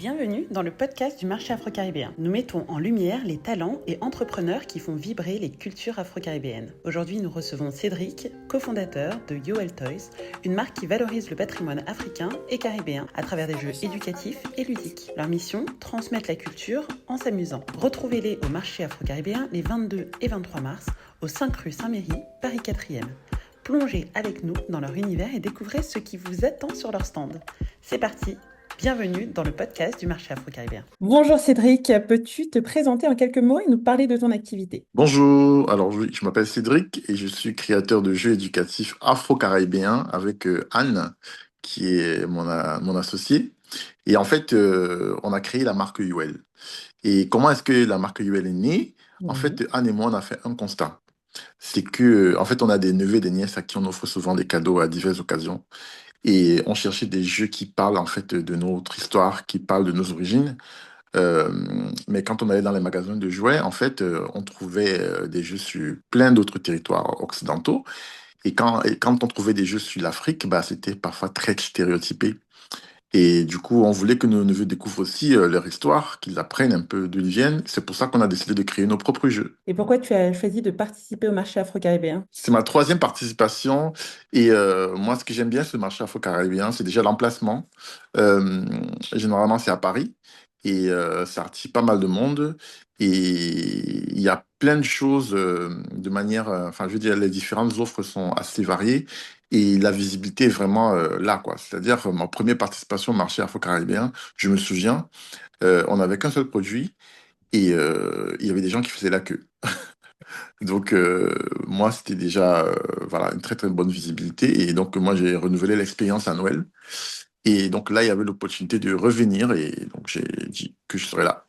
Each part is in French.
Bienvenue dans le podcast du marché afro-caribéen. Nous mettons en lumière les talents et entrepreneurs qui font vibrer les cultures afro-caribéennes. Aujourd'hui, nous recevons Cédric, cofondateur de Yoel Toys, une marque qui valorise le patrimoine africain et caribéen à travers des jeux éducatifs et ludiques. Leur mission, transmettre la culture en s'amusant. Retrouvez-les au marché afro-caribéen les 22 et 23 mars au 5 rue Saint-Méry, Paris 4e. Plongez avec nous dans leur univers et découvrez ce qui vous attend sur leur stand. C'est parti! Bienvenue dans le podcast du marché afro-caribéen. Bonjour Cédric, peux-tu te présenter en quelques mots et nous parler de ton activité? Bonjour, alors oui, je m'appelle Cédric et je suis créateur de jeux éducatifs afro-caribéens avec Anne, qui est mon associée. Et en fait, on a créé la marque UL. Et comment est-ce que la marque UL est née? En Oui. fait, Anne et moi, on a fait un constat. C'est que, en fait, on a des neveux et des nièces à qui on offre souvent des cadeaux à diverses occasions. Et on cherchait des jeux qui parlent en fait de notre histoire, qui parlent de nos origines. Euh, mais quand on allait dans les magasins de jouets, en fait, on trouvait des jeux sur plein d'autres territoires occidentaux. Et quand on trouvait des jeux sur l'Afrique, bah, c'était parfois très stéréotypé. Et du coup, on voulait que nos neveux découvrent aussi leur histoire, qu'ils apprennent un peu d'où ils viennent. C'est pour ça qu'on a décidé de créer nos propres jeux. Et pourquoi tu as choisi de participer au marché afro-caribéen? C'est ma troisième participation. Et moi, ce que j'aime bien sur le marché afro-caribéen, c'est déjà l'emplacement. Euh, Généralement, c'est à Paris. Et ça attire pas mal de monde. Et il y a plein de choses de manière... enfin, je veux dire, les différentes offres sont assez variées. Et la visibilité est vraiment là, quoi. C'est-à-dire, ma première participation au marché afro-caribéen, je me souviens, on n'avait qu'un seul produit. Et il y avait des gens qui faisaient la queue. Donc, moi, c'était déjà voilà, une très, très bonne visibilité. Et donc, moi, j'ai renouvelé l'expérience à Noël. Et donc, là, il y avait l'opportunité de revenir. Et donc, j'ai dit que je serais là.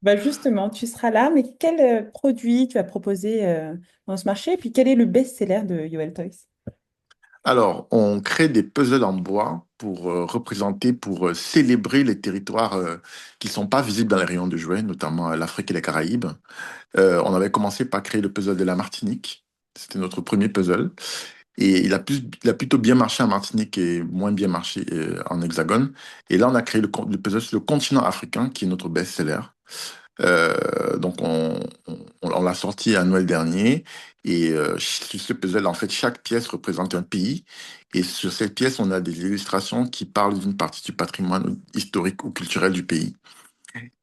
Bah justement, tu seras là, mais quel produit tu as proposé dans ce marché? Et puis quel est le best-seller de Yoel Toys? Alors, on crée des puzzles en bois pour représenter, pour célébrer les territoires qui ne sont pas visibles dans les rayons de jouets, notamment l'Afrique et les Caraïbes. On avait commencé par créer le puzzle de la Martinique. C'était notre premier puzzle. Et il a plutôt bien marché en Martinique et moins bien marché en Hexagone. Et là, on a créé le puzzle sur le continent africain, qui est notre best-seller. Donc, on l'a sorti à Noël dernier. Et sur ce puzzle, en fait, chaque pièce représente un pays. Et sur cette pièce, on a des illustrations qui parlent d'une partie du patrimoine historique ou culturel du pays.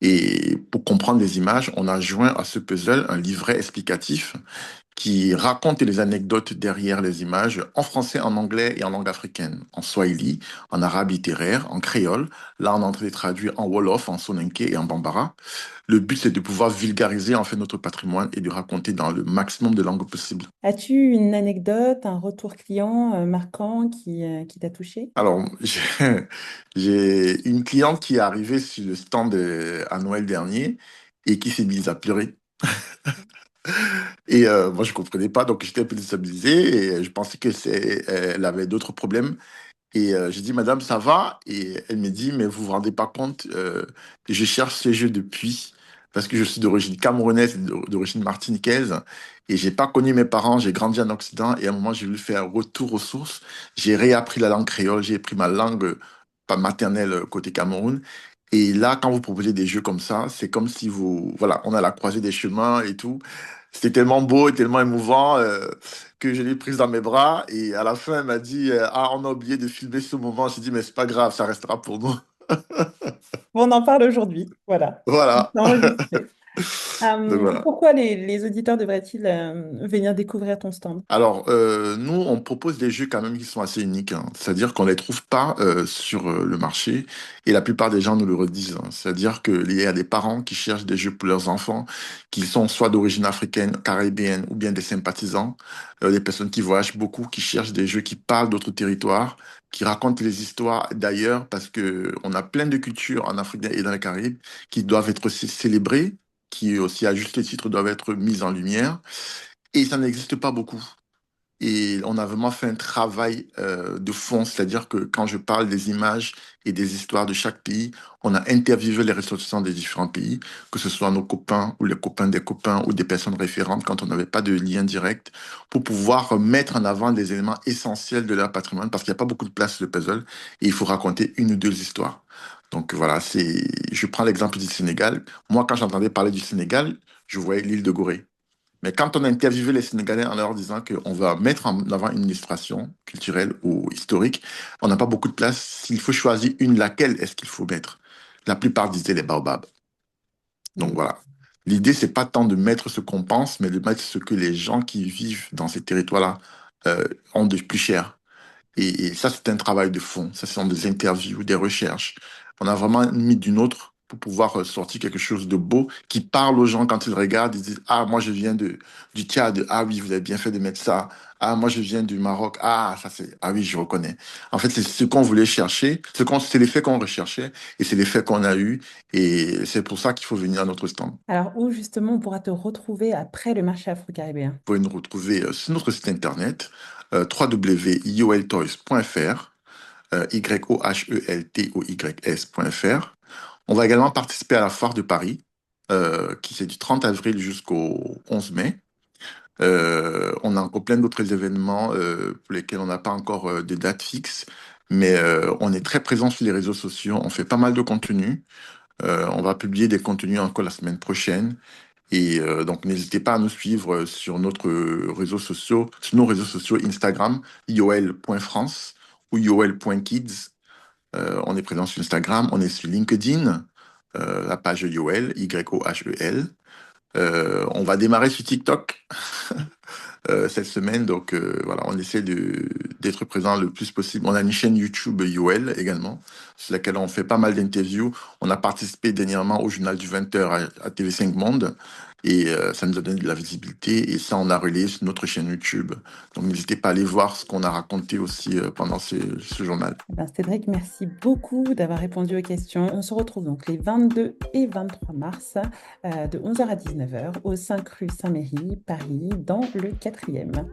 Et pour comprendre les images, on a joint à ce puzzle un livret explicatif qui raconte les anecdotes derrière les images en français, en anglais et en langue africaine, en swahili, en arabe littéraire, en créole. Là, on est en train de traduire en wolof, en soninké et en bambara. Le but, c'est de pouvoir vulgariser en fait notre patrimoine et de raconter dans le maximum de langues possibles. As-tu une anecdote, un retour client marquant qui t'a touché? Alors, j'ai une cliente qui est arrivée sur le stand à Noël dernier et qui s'est mise à pleurer. Et moi, je comprenais pas, donc j'étais un peu déstabilisé et je pensais elle avait d'autres problèmes. Et j'ai dit, Madame, ça va? Et elle me dit, mais vous vous rendez pas compte, je cherche ce jeu depuis, parce que je suis d'origine camerounaise, et d'origine martiniquaise, et j'ai pas connu mes parents, j'ai grandi en Occident, et à un moment, j'ai voulu faire un retour aux sources. J'ai réappris la langue créole, j'ai pris ma langue, pas maternelle, côté Cameroun. Et là, quand vous proposez des jeux comme ça, c'est comme si voilà, on a la croisée des chemins et tout. C'était tellement beau et tellement émouvant que je l'ai prise dans mes bras. Et à la fin, elle m'a dit, Ah, on a oublié de filmer ce moment. J'ai dit, mais c'est pas grave, ça restera pour nous. On en parle aujourd'hui, voilà. Voilà. C'est enregistré. Donc voilà. Pourquoi les auditeurs devraient-ils venir découvrir ton stand? Alors, nous, on propose des jeux quand même qui sont assez uniques, hein. C'est-à-dire qu'on les trouve pas sur le marché et la plupart des gens nous le redisent, hein. C'est-à-dire qu'il y a des parents qui cherchent des jeux pour leurs enfants qui sont soit d'origine africaine, caribéenne ou bien des sympathisants, des personnes qui voyagent beaucoup, qui cherchent des jeux qui parlent d'autres territoires, qui racontent les histoires d'ailleurs parce que on a plein de cultures en Afrique et dans les Caraïbes qui doivent être aussi célébrées, qui aussi à juste titre doivent être mises en lumière. Et ça n'existe pas beaucoup. Et on a vraiment fait un travail de fond, c'est-à-dire que quand je parle des images et des histoires de chaque pays, on a interviewé les ressortissants des différents pays, que ce soit nos copains ou les copains des copains ou des personnes référentes quand on n'avait pas de lien direct, pour pouvoir mettre en avant des éléments essentiels de leur patrimoine, parce qu'il n'y a pas beaucoup de place sur le puzzle et il faut raconter une ou deux histoires. Donc voilà, je prends l'exemple du Sénégal. Moi, quand j'entendais parler du Sénégal, je voyais l'île de Gorée. Mais quand on a interviewé les Sénégalais en leur disant qu'on va mettre en avant une illustration culturelle ou historique, on n'a pas beaucoup de place. S'il faut choisir une, laquelle est-ce qu'il faut mettre? La plupart disaient les baobabs. Donc Mm. voilà. L'idée, c'est pas tant de mettre ce qu'on pense, mais de mettre ce que les gens qui vivent dans ces territoires-là euh, ont de plus cher. Et ça, c'est un travail de fond. Ça, ce sont des interviews, des recherches. On a vraiment mis d'une autre pour pouvoir sortir quelque chose de beau qui parle aux gens quand ils regardent. Ils disent, ah, moi, je viens du Tchad. Ah oui, vous avez bien fait de mettre ça. Ah, moi, je viens du Maroc. Ah, ça, c'est, ah oui, je reconnais. En fait, c'est ce qu'on voulait chercher. C'est l'effet qu'on recherchait et c'est l'effet qu'on a eu. Et c'est pour ça qu'il faut venir à notre stand. Vous Alors, où justement on pourra te retrouver après le marché afro-caribéen? pouvez nous retrouver sur notre site internet www.yoeltoys.fr YOHELTOYS.fr. On va également participer à la foire de Paris, qui c'est du 30 avril jusqu'au 11 mai. On a encore plein d'autres événements pour lesquels on n'a pas encore de date fixe, mais on est très présent sur les réseaux sociaux. On fait pas mal de contenu. On va publier des contenus encore la semaine prochaine. Et donc, n'hésitez pas à nous suivre sur sur nos réseaux sociaux Instagram, yoel.france ou yoel.kids. On est présent sur Instagram, on est sur LinkedIn, la page Yoel, YOHEL. On va démarrer sur TikTok cette semaine, donc voilà, on essaie d'être présent le plus possible. On a une chaîne YouTube Yoel également, sur laquelle on fait pas mal d'interviews. On a participé dernièrement au journal du 20h à TV5 Monde, et ça nous a donné de la visibilité, et ça, on a relayé sur notre chaîne YouTube. Donc n'hésitez pas à aller voir ce qu'on a raconté aussi pendant ce journal. Eh ben, Cédric, merci beaucoup d'avoir répondu aux questions. On se retrouve donc les 22 et 23 mars de 11h à 19h au 5 rue Saint-Méry, Paris, dans le 4e.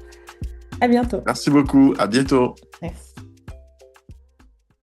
À bientôt. Merci beaucoup, à bientôt. Merci.